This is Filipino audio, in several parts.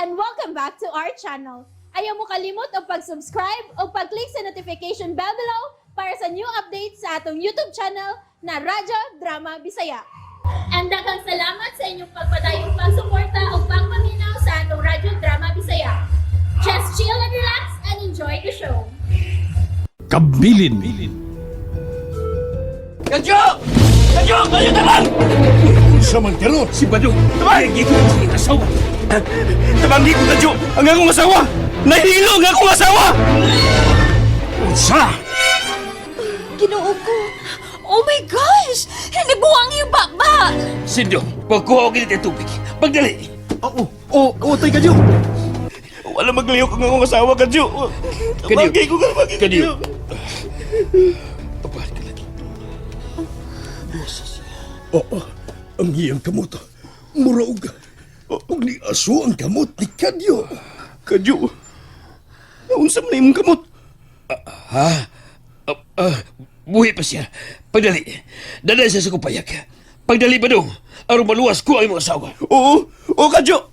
and welcome back to our channel. Ayaw mo kalimot o pag-subscribe o pag-click sa notification bell below para sa new updates sa atong YouTube channel na Radyo Drama Bisaya. And daghang salamat sa inyong pagpadayong pagsuporta o pagpaminaw sa atong Radyo Drama Bisaya. Just chill and relax and enjoy the show. Kabilin. Kadyo! Kadyo! Kadyo taman! Unsa man karon si Badong? Taman! Hindi ko ang asawa. Taman di ko kadyo! Ang akong asawa! Nahilo ang akong asawa! Unsa? Ginoo ko. Oh my gosh! Hindi buwang yung baba! Sindo, pagkuha ko ganit ang tubig. Pagdali! Oo, tay kadyo. Wala magliyok ang akong asawa, Kadyo! Kadyo. Bagay ko ka, bagay Kadyo. Kapal ka lagi. Oo, ang iyang kamot. Muraog. Ug ni aso ang kamot ni Kadyo. Kadyo! Naunsa man na imong kamot? Buhi pa siya. Pagdali. Daday siya sa kupayak. Pagdali ba dong? Aron maluwas ko ang imong asawa. Oo! Oo, Kadyo!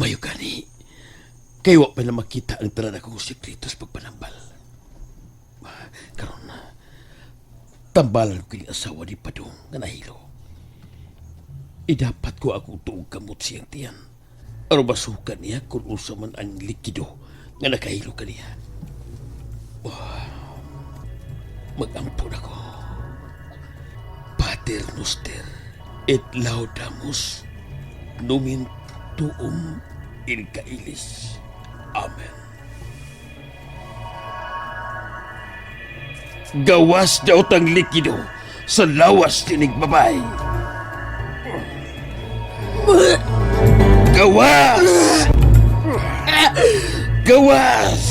Mayo gani. Kayo wa pa na makita ang tanan akong sekreto sa pagpanambal. Karon na. Tambalan ko yung asawa ni Padong nga nahilo. Idapat ko ako tuog kamot siyang tiyan. Aron masukan niya kung unsa man ang likido nga nakahilo kaniya. Mag-ampun ako. Pater noster et laudamus nomen tuum in caelis. Amen. Gawas daw tang likido sa lawas tinig babay. Gawas! Gawas!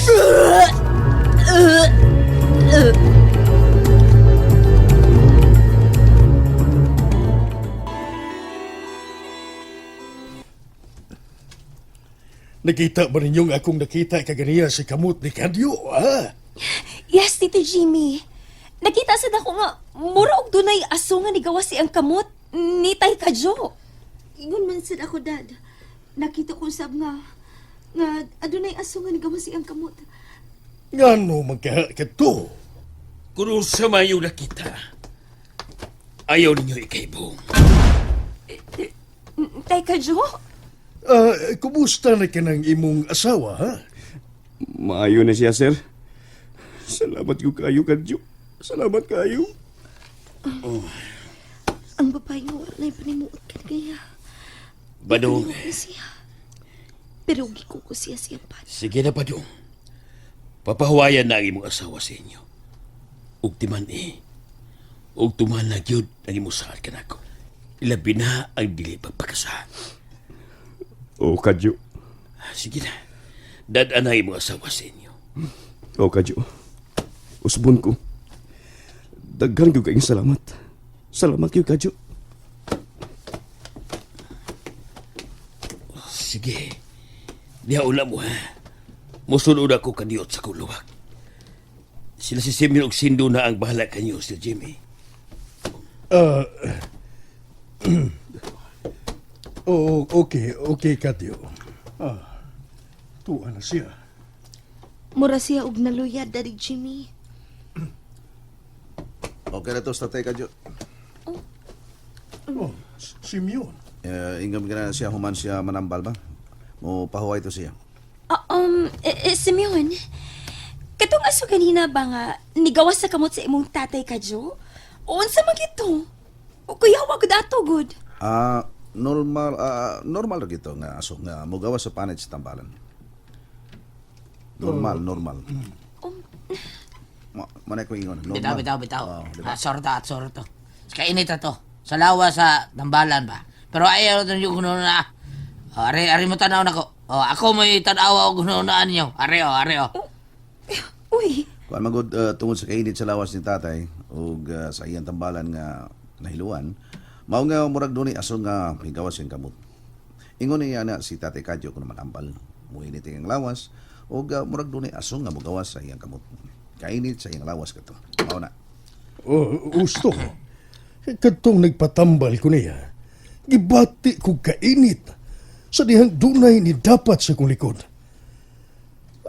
Nakita ba ninyong akong nakita kaganiya si kamot ni Kadyo, ha? Yes, Tito Jimmy. Nakita sa dako nga, mura og dunay aso nga ni gawas ang kamot ni Tay Kadyo. Ingon man sad ako, Dad. Nakita ko sab nga adunay aso nga nigawas ang kamot. Ngano magkaha ka to? Kung sa mayo nakita, ayaw ninyo ikaibong. Tay Kadyo? Kumusta na ka ng imong asawa, ha? Maayo na siya, sir. Salamat ko kayo, Kadyo. Salamat kayo. Ang babae nga wala na panimuot ka kaya. Badong, Panimuot na siya. Pero giko ko siya siyang pan. sige na Badong. Papahawayan na ang imong asawa sa inyo. Ug timan ug tuman na gyud ang imong saad kanako. Ilabi na ang dili pagpakasa. Oo, Kadyo. Sige na. Dadaan na imong asawa sa inyo. Oo, Kadyo. Usbon ko. Daghan ko kayong salamat. Salamat kayo, Kadyo. Sige. Diha ula mo ha. Musunod ako kaniyot sa kuluwag. Sila si Simeon og Sindo na ang bahala kanyo, Sir Jimmy. Okay, Kadyo. Tuwa na siya. Mura siya og naluyad, Daddy Jimmy. Okay na to sa tatay Kadyo. Oh, Simeon. Ingam ka na siya human siya manambal ba? Mo pahuway to siya. Simeon, katong aso ganina ba nga nigawas sa kamot sa imong tatay Kadyo? Unsa man gito? O kuya wag dato good. Normal ra gito nga aso nga mogawas sa panit sa tambalan. Normal. Manay ko ingon. Normal. Bitaw. Oh, diba? Sorto. Kainit to. Sa lawa sa tambalan ba. Pero ayaw ito yung kuno na. Ari mo tanaw na ko. Ako may tanawa o gununaan niyo. Ari. Uy, Kuan magud tungod sa kainit sa lawas ni tatay ug sa iyang tambalan nga nahiluan, mao nga murag dunay aso nga migawas siyang kamot. Ingon niya na si Tatay Kadyo kuno manambal. Muinit ang lawas ug murag dunay aso nga mogawas sa iyang kamot. Kainit sa iyang lawas kato. Mao na. Gusto ko. Katong nagpatambal ko niya. gibati kong kainit sa dihang dunay ni dapat sa kong likod.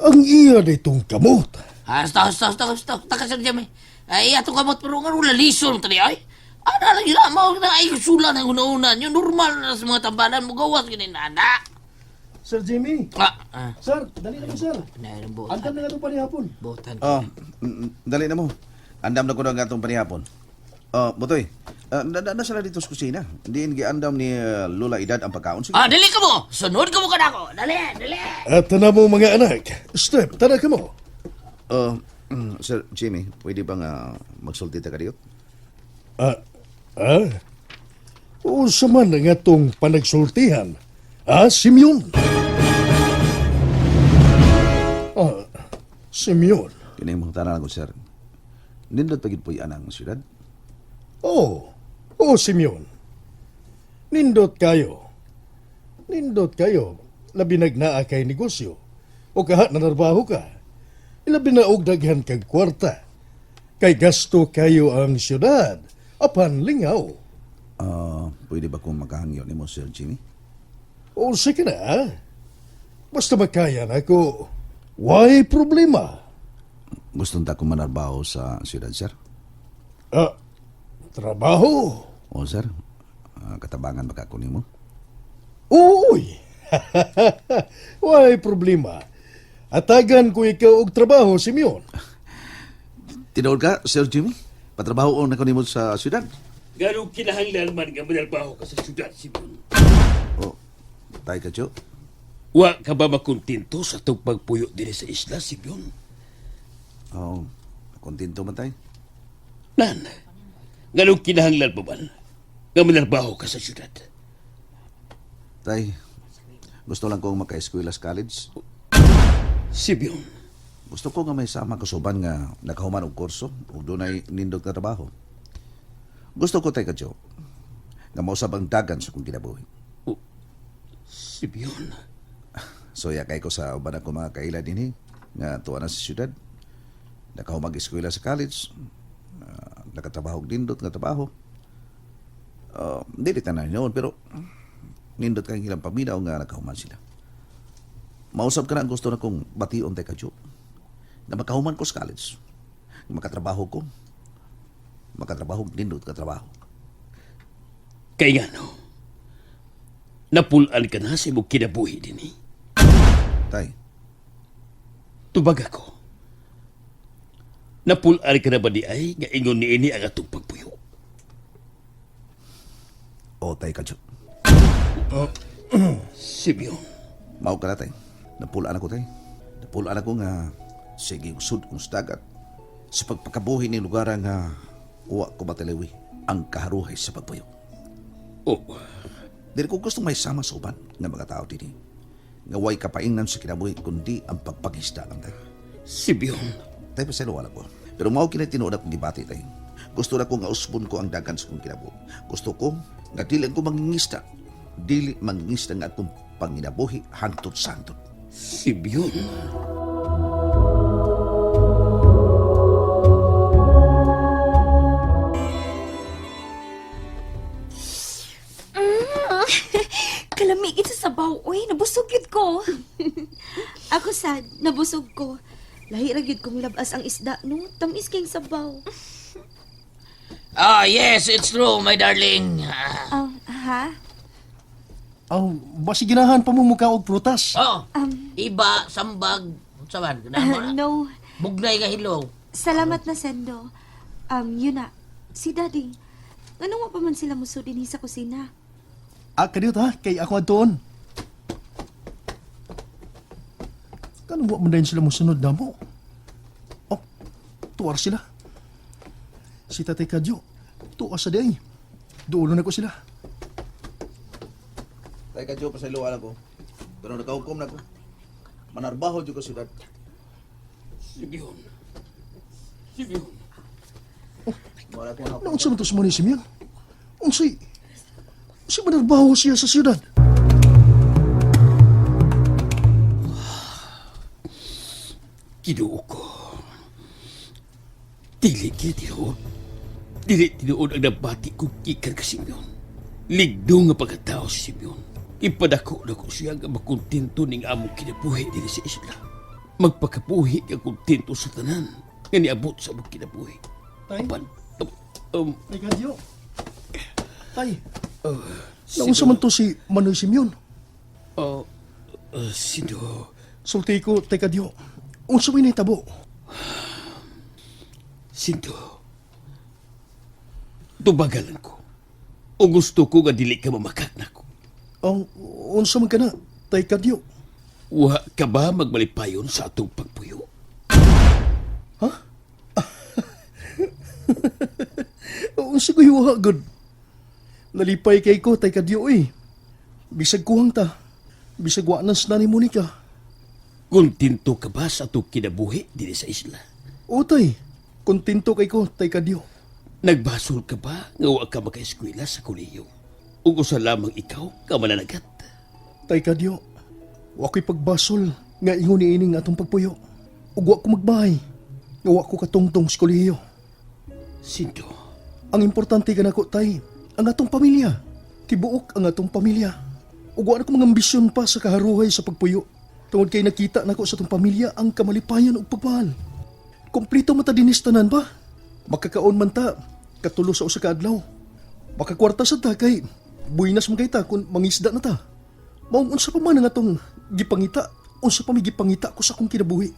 Ang iya na itong kamot. Hasta. Taka sa dyan, ay, atong kamot, pero nga wala lison tali, ay. Ano lang yun, mao na ay sula na una-una. Yung normal na sa mga tambalan mo, gawas ganyan na, Sir Jimmy. Sir, dali naman sir. Pinahin ang Andam na nga itong panihapon. Butan. Dali na mo. Andam na ko na nga itong panihapon. Butoy, nasa na dito sa kusina. Hindi giandam ni Lola Edad ang pagkaon. Sige. Dali ka mo! Sunod ka mo ka na ako! Dali! At tana mo mga anak. Step, tana ka mo. Sir Jimmy, pwede bang magsulti ka dito? O sa man nga itong panagsultihan. Simeon. Simeon. Kini mga tanan ko, sir. Nindot pagid po yan ang siyudad. Oh, Simeon. Nindot kayo. Labi nagnaa kay negosyo. O kahat na narbaho ka. Ilabi na og daghan kag kwarta. Kay gasto kayo ang siyudad. Apan lingaw. Pwede ba kong makahangyo ni mo, Sir Jimmy? O sige na. Basta makaya na ko. Why problema? Gusto ta ko manarbaho sa siyudad, sir? Trabaho. O, sir. Katabangan ba ka kunin mo? Uy! Why problema? Atagan ko ikaw og trabaho, Simeon. Tinood ka, Sir Jimmy? Patrabaho o na kunin mo sa siyudad? Ganong kinahanglan man nga manarbaho ka sa syudad, Simon. O, tayo ka, Joe. Wa ka ba makontento sa itong pagpuyo din sa isla, Simon? Oo, kontento man tayo. Nan, ganong kinahanglan mo man nga manarbaho ka sa syudad? Tay, gusto lang kong maka-eskwela sa college. Simon, Gusto ko nga may sama kasuban nga nakahuman og kurso o doon ay nindot na trabaho. Gusto ko tayo ka, Joe, nga mausab ang dagan sa kong kinabuhi. Simon, Soya kay ko sa uban ako mga kaila din nga tuwa na sa syudad. Nakahumag eskwela sa college. Nakatrabaho og nindot nga trabaho. Hindi tanan noon pero nindot kang ilang paminaw nga nakahuman sila. Mausap ka na ang gusto na kong bation tayo ka, Joe. Na makahuman ko sa college. Makatrabaho ko. Makatrabaho og nindot ka trabaho. kay nga no, napulaan ka na sa imong kinabuhi din eh. Tay, Tubag ako. Napulaan ka na ba di ay nga ingon ni ini ang atong pagpuyo? o tay ka, Joe. Simeon, Mao ka na, tay. Napulaan ako, tay. Napulaan ako nga sige usod kong dagat sa pagpakabuhi ni lugar nga uwa ko mataliwi ang kaharuhay sa pagpuyo. oh, Dili ko gusto may sama sa uban nga mga tao din. Nga way kapaingnan sa kinabuhi kundi ang pagpangista lang, tay. Simeon, Tay, paselo wala ko. Pero mao kinay tinuod akong gibati, tay. Gusto na ko nga usbon ko ang dagan sa kong kinabuhi. Gusto ko nga dili ko mangingista. Dili mangingista nga akong panginabuhi hangtod santod. Simeon. Kalamigit sa sabaw. Uy, nabusog yun ko. Ako sad, nabusog ko. Lahi ra gyud kong labas ang isda, no? Tamis kayong sabaw. Yes, it's true, my darling. Ha? Basi ginahan pa mo mukha og prutas. Iba, sambag, saban, ganahan mo na. No, Bugnay ka hilaw. salamat na sendo. Yun na, si Daddy. Ano pa man sila muso din sa kusina? Kadiyot ha, kay ako adtoon. Kanong wa man dayon sila musunod na mo? Tuwar sila. Si Tatay Kadyo, tuwa sa day. Duulo na ko sila. Tay ka, Joe, pasaluan ako. Pero nakahukom na ko. Manarbaho dyan ko siyudad. Simeon. Simeon. Wala ko na. Naon sa man to sa mga Simeon? Unsay manarbaho siya sa siyudad? Kinuo ko. Dili tinuod ang nabati kong ikan ka, Simeon. Ligdo nga pagkatao si Simeon. Ipadako na ko siya nga makontento ning among kinabuhi dili sa isla. Magpakabuhi nga kontento sa tanan nga niabot sa among kinabuhi. Tay? Apan, Tay Kadyo. Tay. Naunsa man to si Manoy Simeon? Sindo, Sulti ko, Tay Kadyo. Unsa may nahitabo? Sindo. Tubagalan ko. O gusto ko nga dili ka mamakak na ko. Ang unsa man kana, Tay Kadyo? Wa ka ba magmalipayon sa atong pagpuyo? Unsa ko yuha good? Nalipay kay ko, Tay Kadyo Bisag kuhang ta. Bisag wa nas na ni Monica. Kontento ka ba sa atong kinabuhi dili sa isla? O tay, kontento kay ko, Tay Kadyo. Nagbasol ka ba nga wa ka maka-eskwela sa kolehiyo? Ug usa lamang ikaw ka mananagat? Tay Kadyo, wa ko'y pagbasol nga ingon ni ining atong pagpuyo. Ug wa ko magbahay. Nga wa ko katungtong sa kolehiyo. Sindo, Ang importante ka nako, tay, ang atong pamilya. Tibuok ang atong pamilya. Ug wa na ko mga ambisyon pa sa kaharuhay sa pagpuyo. Tungod kay nakita nako sa atong pamilya ang kamalipayan ug pagmahal. Kompleto man ta dinis tanan ba? Makakaon man ta katulo sa usa ka adlaw. Makakwarta sa ta kay buinas man kay ta kun mangisda na ta. Maong unsa pa man ang atong gipangita, unsa pa may gipangita ko sa akong kinabuhi.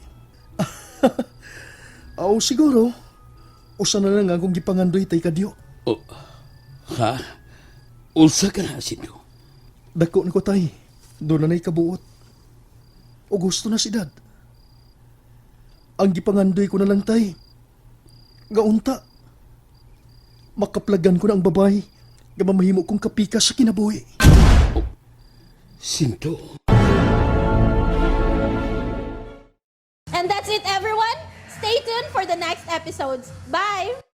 Aw siguro usa na lang akong gipangandoy, Tay Kadyo. ha? Unsa ka na, Sindo? Dako na ko, tay. Doon na na'y kabuot. O gusto na si dad. Ang gipangandoy ko na lang, tay. Gaunta. Makaplagan ko na ang babae nga mamahimo kong kapika sa kinabuhi. Sindo. And that's it, everyone. Stay tuned for the next episodes. Bye!